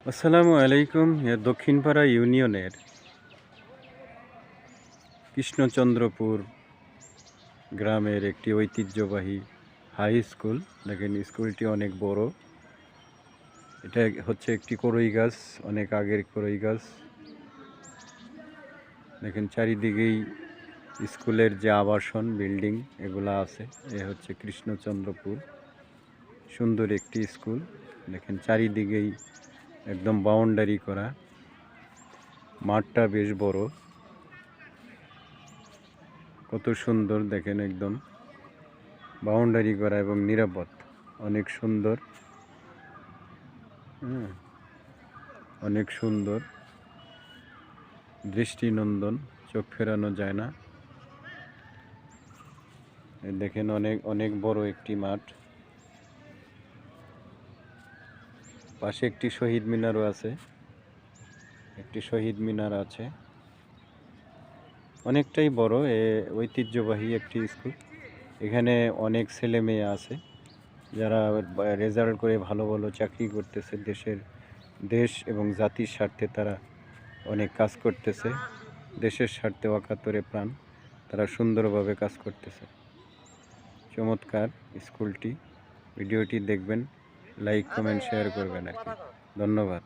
আসসালামু আলাইকুম। দক্ষিণপাড়া ইউনিয়নের কৃষ্ণচন্দ্রপুর গ্রামের একটি ঐতিহ্যবাহী হাই স্কুল। দেখেন স্কুলটি অনেক বড়। এটা হচ্ছে একটি কড়ই গাছ, অনেক আগের কড়ই গাছ। দেখেন চারিদিকেই স্কুলের যে আবাসন বিল্ডিং এগুলা আছে। এ হচ্ছে কৃষ্ণচন্দ্রপুর, সুন্দর একটি স্কুল। দেখেন চারিদিকেই একদম বাউন্ডারি করা, মাঠটা বেশ বড়, কত সুন্দর দেখেন, একদম বাউন্ডারি করা এবং নিরাপদ, অনেক সুন্দর। অনেক সুন্দর, দৃষ্টিনন্দন, চোখ ফেরানো যায় না। দেখেন অনেক অনেক বড় একটি মাঠ, পাশে একটি শহীদ মিনারও আছে, একটি শহীদ মিনার আছে। অনেকটাই বড়, ঐতিহ্যবাহী একটি স্কুল। এখানে অনেক ছেলে মেয়ে আছে যারা রেজাল্ট করে ভালো ভালো চাকরি করতেছে। দেশ এবং জাতির স্বার্থে তারা অনেক কাজ করতেছে। দেশের স্বার্থে অকাতরে প্রাণ, তারা সুন্দরভাবে কাজ করতেছে। চমৎকার স্কুলটি। ভিডিওটি দেখবেন, লাইক কমেন্ট শেয়ার করবেন আর কি। ধন্যবাদ।